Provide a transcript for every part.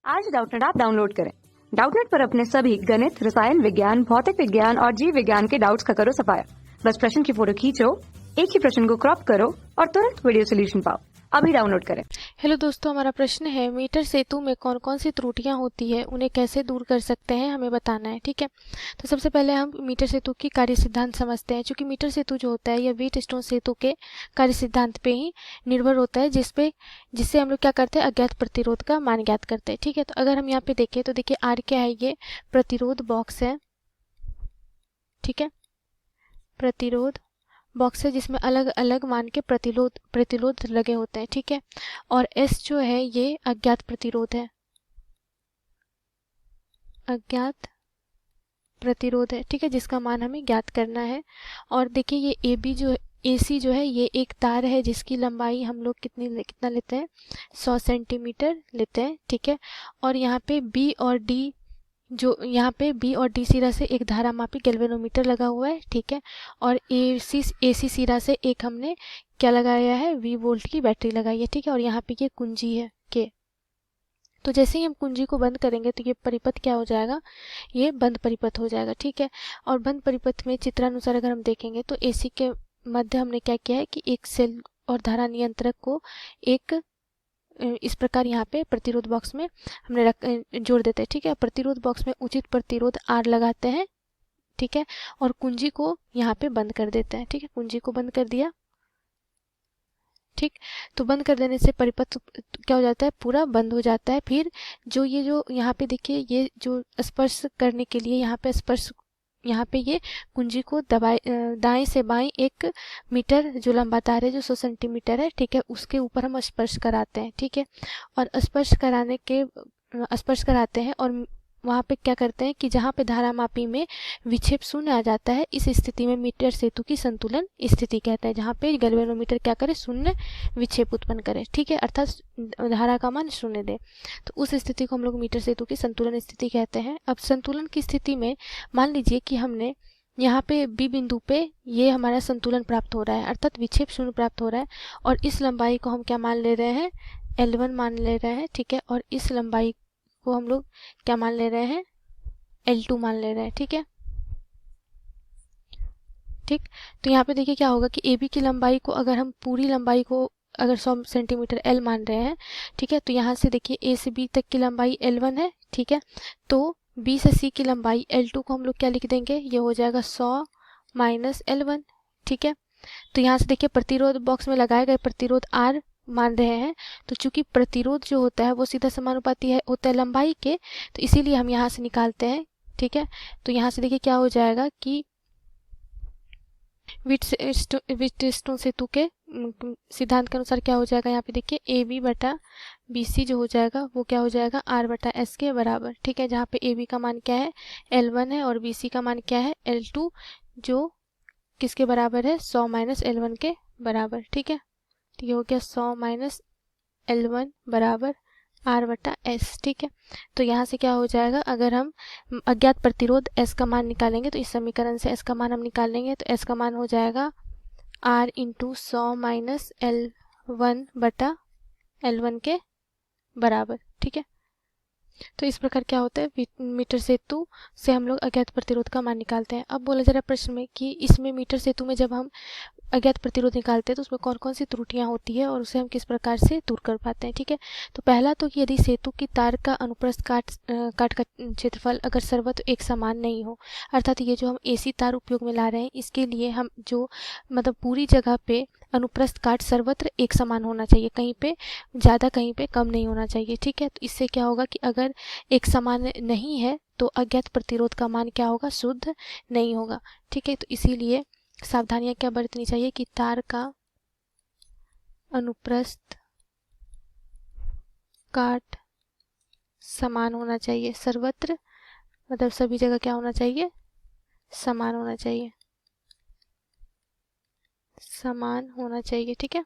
आज Doubtnut app download करें। Doubtnut पर अपने सभी गणित, रसायन विज्ञान, भौतिक विज्ञान और जीव विज्ञान के डाउट्स का करो सफाया। बस प्रश्न की फोटो खींचो, एक ही प्रश्न को क्रॉप करो और तुरंत वीडियो सोल्यूशन पाओ। अभी डाउनलोड करें। हेलो दोस्तों, हमारा प्रश्न है मीटर सेतु में कौन कौन सी त्रुटियां होती है, उन्हें कैसे दूर कर सकते हैं, हमें बताना है। ठीक है, तो सबसे पहले हम मीटर सेतु की कार्य सिद्धांत समझते हैं। क्योंकि मीटर सेतु जो होता है यह व्हीटस्टोन सेतु के कार्य सिद्धांत पे ही निर्भर होता है, जिससे हम लोग क्या करते हैं, अज्ञात प्रतिरोध का मान ज्ञात करते हैं। ठीक है, तो अगर हम यहाँ पे देखें तो देखिए आर क्या है, ये प्रतिरोध बॉक्स है। ठीक है, प्रतिरोध बॉक्स है जिसमें अलग अलग मान के प्रतिरोध लगे होते हैं। ठीक है, और एस जो है ये अज्ञात प्रतिरोध है, अज्ञात प्रतिरोध है। ठीक है, जिसका मान हमें ज्ञात करना है। और देखिए ये ए बी जो AC जो है ये एक तार है जिसकी लंबाई हम लोग कितना लेते हैं, 100 सेंटीमीटर लेते हैं। ठीक है, और यहाँ पे बी और डी सिरा से एक धारामापी गैल्वेनोमीटर लगा हुआ है। ठीक है, और AC सिरा से एक हमने क्या लगाया है, V वोल्ट की बैटरी लगाई है। ठीक है, और यहाँ पे ये कुंजी है के। तो जैसे ही हम कुंजी को बंद करेंगे तो ये परिपथ क्या हो जाएगा, ये बंद परिपथ हो जाएगा। ठीक है, और बंद परिपथ में चित्रानुसार अगर हम देखेंगे तो AC के मध्य हमने क्या किया है कि एक सेल और धारा नियंत्रक को एक इस प्रकार यहाँ पे प्रतिरोध बॉक्स में हमने जोड़ देते हैं। ठीक है, प्रतिरोध बॉक्स में उचित प्रतिरोध R लगाते हैं। ठीक है, और कुंजी को यहाँ पे बंद कर देते हैं। ठीक है, कुंजी को बंद कर दिया। ठीक, तो बंद कर देने से परिपथ क्या हो जाता है, पूरा बंद हो जाता है। फिर जो यहाँ पे देखिए, ये जो स्पर्श करने के लिए यहाँ पे ये कुंजी को दाएं से बाएं 1 मीटर जो लंबा तार है जो 100 सेंटीमीटर है। ठीक है, उसके ऊपर हम स्पर्श कराते हैं। ठीक है, और स्पर्श कराते हैं और वहाँ पे क्या करते हैं कि जहाँ पे धारामापी में विक्षेप शून्य आ जाता है, इस स्थिति में मीटर सेतु की संतुलन स्थिति कहते हैं, जहाँ पे गैल्वेनोमीटर क्या करे, शून्य विक्षेप उत्पन्न करे। ठीक है, अर्थात धारा का मान शून्य दे, तो उस स्थिति को हम लोग मीटर सेतु की संतुलन स्थिति कहते हैं। अब संतुलन की स्थिति में मान लीजिए कि हमने यहाँ पे बी बिंदु पे ये हमारा संतुलन प्राप्त हो रहा है, अर्थात विक्षेप शून्य प्राप्त हो रहा है, और इस लंबाई को हम क्या मान ले रहे हैं, L1 मान ले रहे हैं। ठीक है, और इस लंबाई को हम लोग क्या मान ले रहे हैं, L2 मान ले रहे हैं। ठीक है, ठीक, तो यहाँ पे देखिए क्या होगा कि AB की लंबाई को अगर हम पूरी लंबाई को अगर 100 सेंटीमीटर L मान रहे हैं, ठीक है, तो यहाँ से देखिए A से B तक की लंबाई L1 है। ठीक है, तो B से C की लंबाई L2 को हम लोग क्या लिख देंगे, ये हो जाएगा 100 माइनस L1। ठीक है, तो यहाँ से देखिए प्रतिरोध बॉक्स में लगाए गए प्रतिरोध R मान रहे हैं, तो चूंकि प्रतिरोध जो होता है वो सीधा समानुपाती होता है लंबाई के, तो इसीलिए हम यहाँ से निकालते हैं। ठीक है, तो यहाँ से देखिए क्या हो जाएगा कि व्हीटस्टोन सेतु के सिद्धांत के अनुसार क्या हो जाएगा, यहाँ पे देखिए AB बटा BC जो हो जाएगा वो क्या हो जाएगा, R बटा S के बराबर। ठीक है, जहाँ पे AB का मान क्या है, L1 है, और BC का मान क्या है, L2, जो किसके बराबर है, 100 माइनस L1 के बराबर। ठीक है, तो ये हो गया 100 माइनस L1 बराबर R बटा S। ठीक है, तो यहाँ से क्या हो जाएगा, अगर हम अज्ञात प्रतिरोध S का मान निकालेंगे तो इस समीकरण से S का मान हम निकाल लेंगे, तो S का मान हो जाएगा R इंटू 100 माइनस L1 बटा L1 के बराबर। ठीक है, तो इस प्रकार क्या होता है, मीटर सेतु से हम लोग अज्ञात प्रतिरोध का मान निकालते हैं। अब बोला जा रहा है प्रश्न में कि इसमें मीटर सेतु में जब हम अज्ञात प्रतिरोध निकालते हैं तो उसमें कौन कौन सी त्रुटियां होती है और उसे हम किस प्रकार से दूर कर पाते हैं। ठीक है, तो पहला तो कि यदि सेतु की तार का अनुप्रस्थ काट का क्षेत्रफल अगर सर्वत्र एक समान नहीं हो, अर्थात ये जो हम AC तार उपयोग में ला रहे हैं इसके लिए हम जो मतलब पूरी जगह पे अनुप्रस्थ काट सर्वत्र एक समान होना चाहिए, कहीं पे ज़्यादा कहीं पे कम नहीं होना चाहिए। ठीक है, तो इससे क्या होगा कि अगर एक समान नहीं है तो अज्ञात प्रतिरोध का मान क्या होगा, शुद्ध नहीं होगा। ठीक है, तो इसीलिए सावधानियां क्या बरतनी चाहिए कि तार का अनुप्रस्थ काट समान होना चाहिए, सर्वत्र मतलब सभी जगह क्या होना चाहिए, समान होना चाहिए, समान होना चाहिए। ठीक है,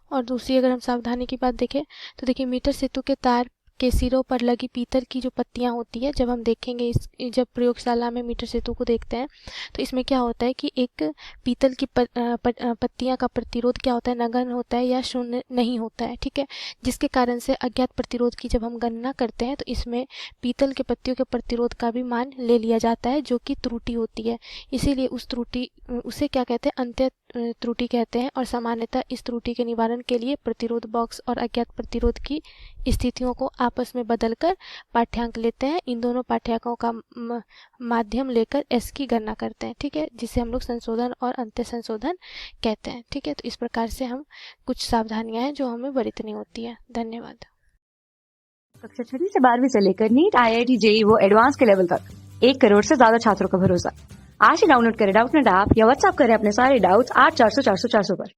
और दूसरी अगर हम सावधानी की बात देखें तो देखिए मीटर सेतु के तार के सिरों पर लगी पीतल की जो पत्तियां होती है, जब हम देखेंगे जब प्रयोगशाला में मीटर सेतु को देखते हैं तो इसमें क्या होता है कि एक पीतल की पत्तियां का प्रतिरोध क्या होता है, नगण्य होता है या शून्य नहीं होता है। ठीक है, जिसके कारण से अज्ञात प्रतिरोध की जब हम गणना करते हैं तो इसमें पीतल के पत्तियों के प्रतिरोध का भी मान ले लिया जाता है, जो कि त्रुटि होती है। इसीलिए उसे क्या कहते हैं, अंत्य त्रुटि कहते हैं। और सामान्यतः इस त्रुटि के निवारण के लिए प्रतिरोध बॉक्स और अज्ञात प्रतिरोध की स्थितियों को आपस में बदलकर पाठ्यांक लेते हैं। इन दोनों पाठ्यांकों का माध्यम लेकर एस की गणना करते हैं। ठीक है, जिसे हम लोग संशोधन और अंत्य संशोधन कहते हैं। ठीक है, तो इस प्रकार से हम कुछ सावधानियां हैं जो हमें बरतनी होती है। धन्यवाद। कक्षा 6वीं से 12वीं से लेकर नीट, IIT, JEE वो एडवांस के लेवल तक 1 करोड़ से ज्यादा छात्रों का भरोसा। आज ही डाउनलोड करें डाउटनेट ऐप या व्हाट्सएप करें अपने सारे डाउट्स 8400 400 400 पर।